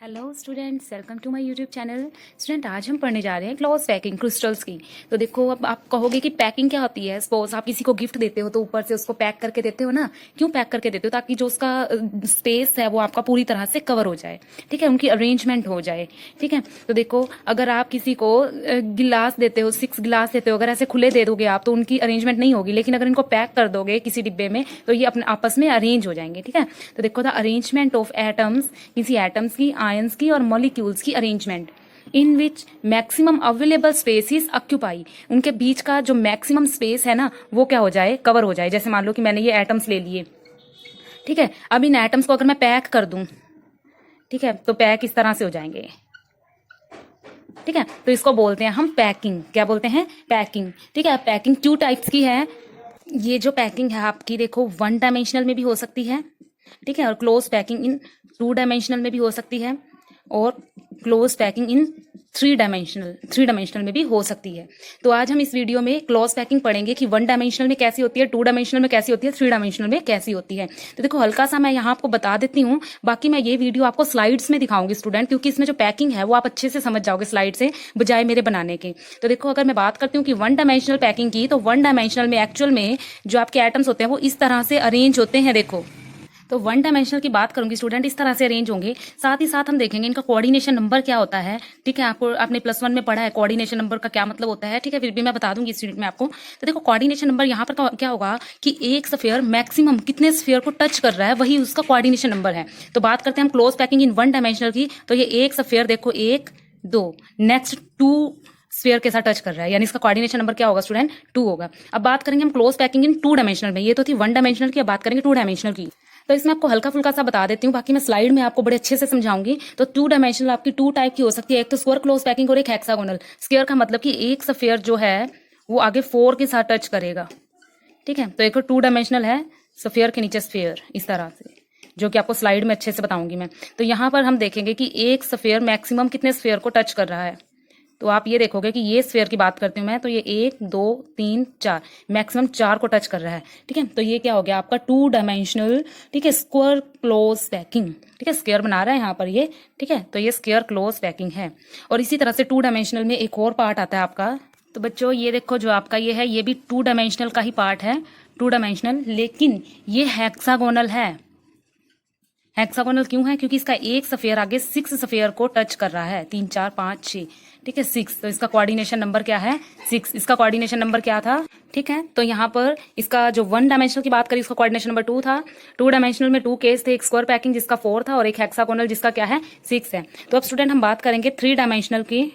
Hello students, welcome to my YouTube channel. Student, आज हम पढ़ने जा रहे हैं क्लॉज पैकिंग क्रिस्टल्स की। तो देखो, अब आप कहोगे कि पैकिंग क्या होती है। सपोज आप किसी को गिफ्ट देते हो तो ऊपर से उसको पैक करके देते हो ना। क्यों पैक करके देते हो? ताकि जो उसका स्पेस है वो आपका पूरी तरह से कवर हो जाए, ठीक है, उनकी अरेंजमेंट हो जाए, ठीक है। तो देखो, अगर आप किसी को गिलास देते हो, 6 गिलास देते हो, अगर ऐसे खुले दे दोगे आप तो उनकी अरेंजमेंट नहीं होगी। लेकिन अगर इनको पैक कर दोगे किसी डिब्बे में तो ये अपने आपस में अरेंज हो जाएंगे, ठीक है। तो देखो, द अरेंजमेंट ऑफ एटम्स, किसी एटम्स की, आयंस की और मॉलिक्यूल्स की arrangement in which maximum available space is occupy. उनके बीच का जो मैक्सिमम स्पेस है ना वो क्या हो जाए, कवर हो जाए। जैसे मान लो कि मैंने ये एटम्स ले लिए, ठीक है। अब इन एटम्स को अगर मैं पैक कर दूं, ठीक है, तो पैक इस तरह से हो जाएंगे, ठीक है। तो इसको बोलते हैं हम पैकिंग। क्या बोलते हैं? पैकिंग, ठीक है। पैकिंग 2 टाइप्स की है। ये जो पैकिंग है आपकी, देखो, 1 डायमेंशनल में भी हो सकती है, ठीक है, और क्लोज पैकिंग इन 2 डायमेंशनल में भी हो सकती है, और क्लोज पैकिंग इन 3 डायमेंशनल में भी हो सकती है। तो आज हम इस वीडियो में क्लोज पैकिंग पढ़ेंगे कि 1 डायमेंशनल में कैसी होती है, 2 डायमेंशनल में कैसी होती है, 3 डायमेंशनल में कैसी होती है। तो देखो, हल्का सा मैं यहाँ आपको बता देती हूँ, बाकी मैं ये वीडियो आपको स्लाइड्स में दिखाऊंगी स्टूडेंट, क्योंकि इसमें जो पैकिंग है वो आप अच्छे से समझ जाओगे स्लाइड से, बजाय मेरे बनाने के। तो देखो, अगर मैं बात करती हूँ कि 1 डायमेंशनल पैकिंग की, तो 1 डायमेंशनल में एक्चुअल में जो आपके एटम्स होते हैं वो इस तरह से अरेंज होते हैं। देखो, तो 1 डायमेंशनल की बात करूंगी स्टूडेंट, इस तरह से अरेंज होंगे। साथ ही साथ हम देखेंगे इनका कोऑर्डिनेशन नंबर क्या होता है, ठीक है। आपने +1 में पढ़ा है कोऑर्डिनेशन नंबर का क्या मतलब होता है, ठीक है। फिर भी मैं बता दूंगी इस यूनिट में आपको। तो देखो, कोऑर्डिनेशन नंबर यहाँ पर क्या होगा कि एक स्फीयर मैक्सिमम कितने स्फीयर को टच कर रहा है, वही उसका कोऑर्डिनेशन नंबर है। तो बात करते हैं हम क्लोज पैकिंग इन 1 डायमेंशनल की, तो ये एक स्फीयर देखो, 1 2 नेक्स्ट 2 स्फीयर के साथ टच कर रहा है, यानी इसका कोऑर्डिनेशन नंबर क्या होगा स्टूडेंट? 2 होगा। अब बात करेंगे हम क्लोज पैकिंग इन 2 डायमेंशनल में। ये तो थी 1 डायमेंशनल की, अब बात करेंगे 2 डायमेंशनल की। तो इसमें आपको हल्का फुल्का सा बता देती हूँ, बाकी मैं स्लाइड में आपको बड़े अच्छे से समझाऊंगी। तो 2 डायमेंशनल आपकी 2 टाइप की हो सकती है, एक तो स्क्वायर क्लोज पैकिंग और एक हेक्सागोनल। स्क्वायर का मतलब कि एक स्फीयर जो है वो आगे 4 के साथ टच करेगा, ठीक है। तो एक 2 डायमेंशनल है, स्फीयर के नीचे स्फीयर इस तरह से, जो कि आपको स्लाइड में अच्छे से बताऊंगी मैं। तो यहाँ पर हम देखेंगे कि एक स्फीयर मैक्सिमम कितने स्फीयर को टच कर रहा है। तो आप ये देखोगे कि ये स्फीयर की बात करती हूँ मैं, तो ये 1 2 3 4 मैक्सिमम 4 को टच कर रहा है, ठीक है। तो ये क्या हो गया आपका 2 डायमेंशनल, ठीक है, स्क्वायर क्लोज पैकिंग, ठीक है। स्क्वायर बना रहा है यहाँ पर ये, ठीक है। तो ये स्क्वायर क्लोज पैकिंग है। और इसी तरह से 2 डायमेंशनल में एक और पार्ट आता है आपका। तो बच्चों, ये देखो, जो आपका ये है ये भी 2 डायमेंशनल का ही पार्ट है, 2 डायमेंशनल, लेकिन ये हेक्सागोनल है। हेक्सागोनल क्यों है? क्योंकि इसका एक स्फीयर आगे 6 स्फीयर को टच कर रहा है, 3 4 5 6, ठीक है, 6। तो इसका कोऑर्डिनेशन नंबर क्या है? 6। इसका कोऑर्डिनेशन नंबर क्या था, ठीक है। तो यहाँ पर इसका जो 1 डायमेंशनल की बात करी, इसका कोऑर्डिनेशन नंबर 2 था। 2 डायमेंशनल में 2 केस थे, एक स्क्वायर पैकिंग जिसका 4 था और एक हेक्सागोनल जिसका क्या है, 6 है। तो अब स्टूडेंट हम बात करेंगे 3 डायमेंशनल की।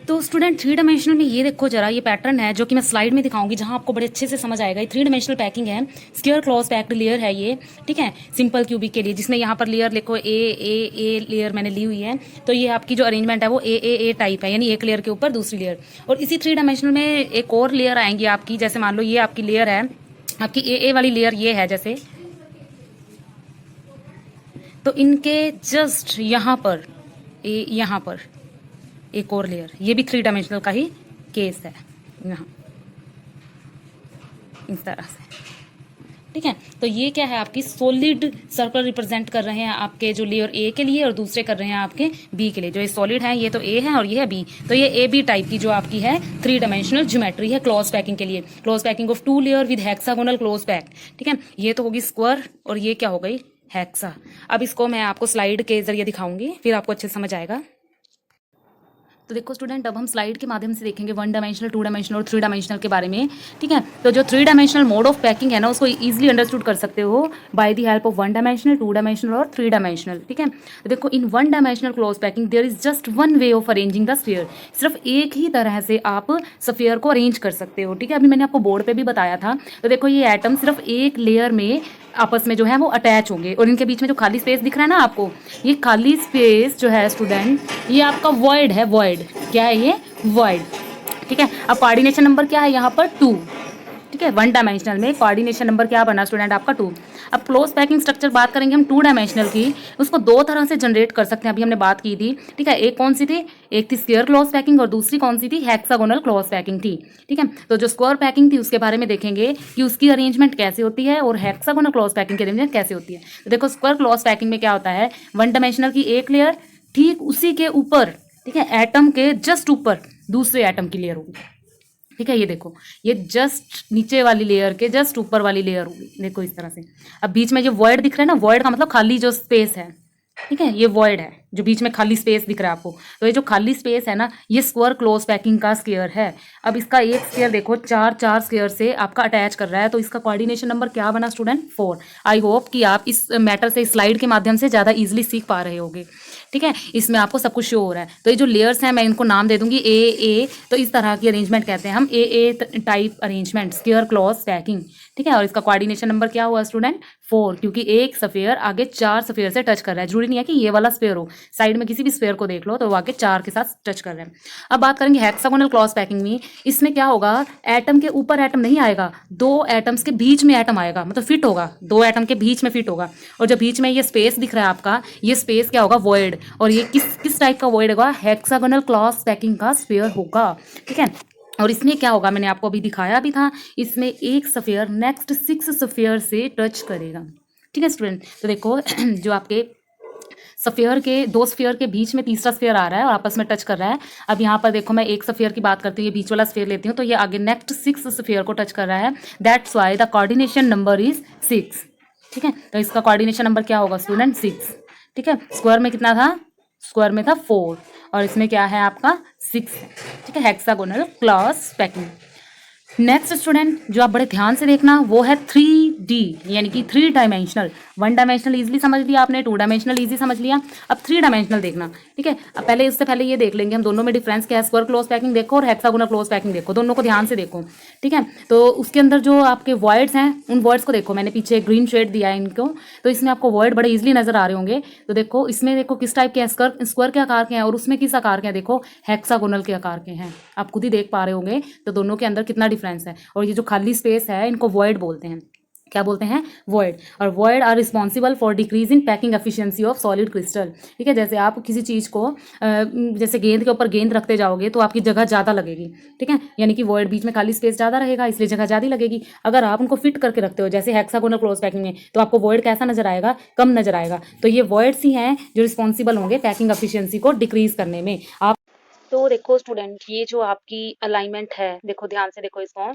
तो स्टूडेंट 3 डायमेंशनल में ये देखो जरा, ये पैटर्न है जो कि मैं स्लाइड में दिखाऊंगी, जहां आपको बड़े अच्छे से समझ आएगा। ये 3 डायमेंशनल पैकिंग है, स्क्वायर क्लोज पैक्ड लेयर है ये, ठीक है, सिंपल क्यूबिक के लिए, जिसमें यहाँ पर लेयर लिखो ए लेयर मैंने ली हुई है। तो ये आपकी जो अरेंजमेंट है वो ए टाइप है, यानी एक लेयर के ऊपर दूसरी लेयर। और इसी 3 डायमेंशनल में एक और लेयर आएंगी आपकी। जैसे मान लो ये आपकी लेयर है, आपकी ए वाली लेयर ये है जैसे, तो इनके जस्ट यहाँ पर यहाँ पर एक और लेयर, ये भी 3 डायमेंशनल का ही केस है, यहाँ इस तरह से, ठीक है। तो ये क्या है, आपकी सॉलिड सर्कल रिप्रेजेंट कर रहे हैं आपके जो लेयर ए के लिए, और दूसरे कर रहे हैं आपके बी के लिए। जो ये सॉलिड है ये तो ए है और ये है बी, तो ये ए बी टाइप की जो आपकी है 3 डायमेंशनल ज्योमेट्री है क्लोज पैकिंग के लिए। Close packing of 2 layer with hexagonal close pack, ठीक है। ये तो होगी स्क्वायर और ये क्या हो गई, हेक्सा। अब इसको मैं आपको स्लाइड के जरिए दिखाऊंगी, फिर आपको अच्छे से समझ आएगा। तो देखो स्टूडेंट, अब हम स्लाइड के माध्यम से देखेंगे 1 डायमेंशनल, 2 डायमेंशनल और 3 डायमेंशनल के बारे में, ठीक है। तो जो 3 डायमेंशनल मोड ऑफ पैकिंग है ना, उसको इजीली अंडरस्टूड कर सकते हो by the help of 1 dimensional, 2 dimensional और 3 डायमेंशनल, ठीक है। तो देखो, in 1 dimensional close packing there is just 1 way of arranging the sphere. सिर्फ एक ही तरह से आप स्फीयर को अरेंज कर सकते हो, ठीक है। अभी मैंने आपको बोर्ड पे भी बताया था। तो देखो, ये एटम सिर्फ एक लेयर में आपस में जो है वो अटैच होंगे, और इनके बीच में जो खाली स्पेस दिख रहा है ना आपको, ये खाली स्पेस जो है स्टूडेंट, ये आपका वॉइड है। वॉइड क्या है? ये वॉइड, ठीक है। अब कोऑर्डिनेशन नंबर क्या है यहाँ पर? 2, ठीक ठीक है। वन डायमेंशनल में कोऑर्डिनेशन नंबर क्या बना स्टूडेंट आपका 2। अब क्लोज पैकिंग स्ट्रक्चर बात करेंगे हम 2 डायमेंशनल की, उसको दो तरह से जनरेट कर सकते हैं, अभी हमने बात की थी, ठीक है। एक कौन सी थी, एक थी स्क्वायर क्लोज पैकिंग और दूसरी कौन सी थी, हेक्सागोनल क्लोज पैकिंग थी, ठीक है। तो जो स्क्वायर पैकिंग थी उसके बारे में देखेंगे कि उसकी अरेंजमेंट कैसे होती है और हेक्सागोनल क्लोज पैकिंग की अरेंजमेंट कैसे होती है। तो देखो स्क्वायर क्लोज पैकिंग में क्या होता है, वन डायमेंशनल की एक लेयर, ठीक उसी के ऊपर, ठीक है, एटम के जस्ट ऊपर दूसरे एटम की लेयर होगी, ठीक है। ये देखो, ये जस्ट नीचे वाली लेयर के जस्ट ऊपर वाली लेयर होगी, देखो इस तरह से। अब बीच में जो वॉइड दिख रहा है ना, वॉइड का मतलब खाली जो स्पेस है, ठीक है, ये वॉइड है जो बीच में खाली स्पेस दिख रहा है आपको। तो ये जो खाली स्पेस है ना, ये स्क्वायर क्लोज पैकिंग का स्क्वायर है। अब इसका एक स्क्वायर देखो चार चार स्क्वायर से आपका अटैच कर रहा है, तो इसका कोऑर्डिनेशन नंबर क्या बना स्टूडेंट, 4। आई होप कि आप इस मैटर से स्लाइड के माध्यम से ज़्यादा इजीली सीख पा रहे होगे, ठीक है। इसमें आपको सब कुछ शो हो रहा है। तो ये जो लेयर्स हैं मैं इनको नाम दे दूंगी ए, तो इस तरह की अरेंजमेंट कहते हैं हम A type arrangement, square close packing, ठीक है। और इसका कोऑर्डिनेशन नंबर क्या हुआ स्टूडेंट, 4, क्योंकि एक स्फीयर आगे 4 स्फीयर से टच कर रहा है। जरूरी नहीं है कि ये वाला स्फीयर हो, साइड में किसी भी स्फीयर को देख लो तो वो आगे 4 के साथ टच कर रहे हैं। अब बात करेंगे हेक्सागोनल क्लोज पैकिंग में, इसमें क्या होगा, एटम के ऊपर एटम नहीं आएगा, दो एटम्स के बीच में एटम आएगा, मतलब फिट होगा, दो एटम के बीच में फिट होगा। और जो बीच में ये स्पेस दिख रहा है आपका, ये स्पेस क्या होगा, वॉइड। और ये किस टाइप का वॉइड होगा, हेक्सागोनल क्लोज पैकिंग का स्फीयर होगा, ठीक है। और इसमें क्या होगा, मैंने आपको अभी दिखाया भी था, इसमें एक स्फीयर नेक्स्ट 6 स्फीयर से टच करेगा, ठीक है स्टूडेंट। तो देखो जो आपके स्फीयर के, दो स्फीयर के बीच में तीसरा स्फीयर आ रहा है और आपस में टच कर रहा है। अब यहाँ पर देखो मैं एक स्फीयर की बात करती हूँ, ये बीच वाला स्फीयर लेती हूँ, तो ये आगे नेक्स्ट 6 स्फीयर को टच कर रहा है, that's why the coordination number is 6, ठीक है। तो इसका कोऑर्डिनेशन नंबर क्या होगा स्टूडेंट, 6, ठीक है। स्क्वायर में कितना था, स्क्वायर में था 4 और इसमें क्या है आपका 6 है, ठीक है। Hexagonal close packing. Next student जो आप बड़े ध्यान से देखना वो है 3D, यानी कि 3 डायमेंशनल। वन डायमेंशनल इजीली समझ लिया आपने, 2 डायमेंशनल इजी समझ लिया, अब 3 डायमेंशनल देखना, ठीक है। अब पहले इससे पहले ये देख लेंगे हम दोनों में डिफरेंस क्या है, स्क्वायर क्लोज पैकिंग देखो और हेक्सागोनल क्लोज पैकिंग देखो, दोनों को ध्यान से देखो, ठीक है। तो उसके अंदर जो आपके वॉइड्स हैं उन वॉइड्स को देखो, मैंने पीछे ग्रीन शेड दिया है इनको, तो इसमें आपको वॉइड बड़े इजीली नजर आ रहे होंगे। तो देखो इसमें देखो किस टाइप के स्क्वायर के आकार के हैं और उसमें किस आकार के हैं, देखो हेक्सागोनल के आकार के हैं, आप खुद ही देख पा रहे होंगे। तो दोनों के अंदर कितना डिफरेंस है। और ये जो खाली स्पेस है इनको वॉइड बोलते हैं, क्या बोलते हैं, वॉइड। और void are responsible for decrease in packing efficiency of solid crystal, ठीक है। जैसे आप किसी चीज़ को जैसे गेंद के ऊपर गेंद रखते जाओगे तो आपकी जगह ज़्यादा लगेगी, ठीक है, यानी कि वॉइड बीच में खाली स्पेस ज़्यादा रहेगा इसलिए जगह ज़्यादा लगेगी। अगर आप उनको फिट करके रखते हो जैसे हेक्सागोनल क्लोज पैकिंग में, तो आपको वॉइड कैसा नजर आएगा, कम नजर आएगा। तो ये वॉइड्स ही हैं जो रिस्पॉन्सिबल होंगे पैकिंग एफिशिएंसी को डिक्रीज करने में। आप तो देखो स्टूडेंट ये जो आपकी अलाइनमेंट है, देखो ध्यान से देखो इसको,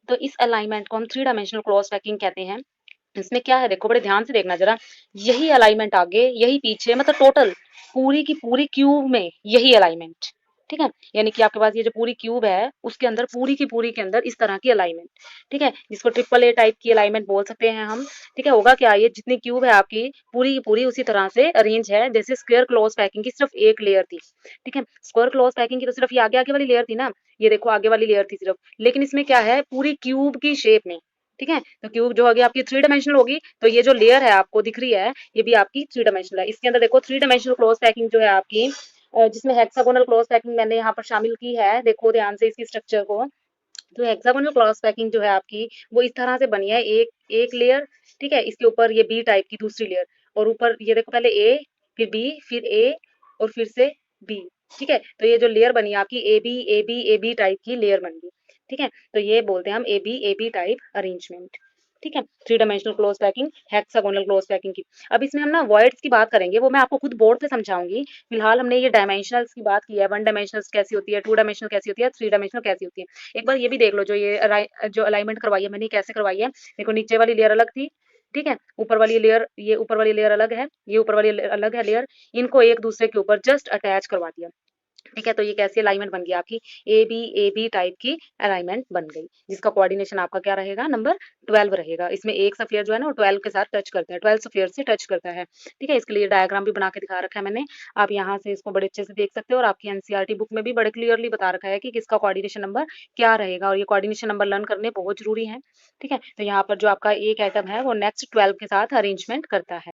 तो इस अलाइनमेंट को हम 3 डायमेंशनल क्लोज पैकिंग कहते हैं। इसमें क्या है देखो, बड़े ध्यान से देखना जरा, यही अलाइनमेंट आगे यही पीछे, मतलब टोटल पूरी की पूरी क्यूब में यही अलाइनमेंट, ठीक है। यानी कि आपके पास ये जो पूरी क्यूब है उसके अंदर पूरी की पूरी के अंदर इस तरह की अलाइनमेंट, ठीक है, जिसको ट्रिपल ए टाइप की अलाइनमेंट बोल सकते हैं हम, ठीक है। होगा क्या, ये जितनी क्यूब है आपकी पूरी की पूरी उसी तरह से अरेंज है जैसे स्क्वायर क्लोज पैकिंग की सिर्फ एक लेयर थी, ठीक है। स्क्वायर क्लोज पैकिंग की तो सिर्फ ये आगे आगे वाली लेयर थी ना, ये देखो आगे वाली लेयर थी सिर्फ, लेकिन इसमें क्या है, पूरी क्यूब की शेप में, ठीक है। तो क्यूब जो होगी आपकी 3 डायमेंशनल होगी, तो ये जो लेयर है आपको दिख रही है ये भी आपकी 3 डायमेंशनल है। इसके अंदर देखो 3 डायमेंशनल क्लोज पैकिंग जो है आपकी, जिसमें हेक्सागोनल क्लोज पैकिंग मैंने यहाँ पर शामिल की है, देखो ध्यान से इसकी स्ट्रक्चर को। तो हेक्सागोनल क्लोज पैकिंग जो है आपकी वो इस तरह से बनी है, एक एक लेयर, ठीक है, इसके ऊपर ये बी टाइप की दूसरी लेयर, और ऊपर ये देखो पहले ए फिर बी फिर ए और फिर से बी, ठीक है। तो ये जो लेयर बनी है आपकी ए बी टाइप की लेयर बन गई, ठीक है। तो ये बोलते हैं हम ए बी टाइप अरेंजमेंट, ठीक है। 3 dimensional close packing, hexagonal close packing की। अब इसमें हम ना वॉइड्स की बात करेंगे, वो मैं आपको खुद बोर्ड पे समझाऊंगी। फिलहाल हमने ये डायमेंशनल्स की बात की है, 1 डायमेंशनल कैसी होती है, 2 डायमेंशनल कैसी होती है, 3 डायमेंशनल कैसी होती है। एक बार ये भी देख लो, जो अलाइनमेंट करवाई है मैंने कैसे करवाई है, देखो नीचे वाली लेयर अलग थी, ठीक है, ऊपर वाली लेयर, ये ऊपर वाली लेयर अलग है, ये ऊपर वाली अलग है लेयर, इनको एक दूसरे के ऊपर जस्ट अटैच करवा दिया, ठीक है। तो ये कैसी अलाइनमेंट बन गई आपकी, ए बी टाइप की अलाइनमेंट बन गई, जिसका कोऑर्डिनेशन आपका क्या रहेगा, नंबर 12 रहेगा। इसमें एक सफियर जो है ना वो 12 के साथ टच करता है, 12 सफियर से टच करता है, ठीक है। इसके लिए डायग्राम भी बना के दिखा रखा है मैंने, आप यहाँ से इसको बड़े अच्छे से देख सकते हो, और आपकी एनसीईआरटी बुक में भी बड़े क्लियरली बता रखा है कि किसका कोऑर्डिनेशन नंबर क्या रहेगा, और ये कोऑर्डिनेशन नंबर लर्न करने बहुत जरूरी है, ठीक है। तो यहाँ पर जो आपका एक आइटम है वो नेक्स्ट 12 के साथ अरेंजमेंट करता है।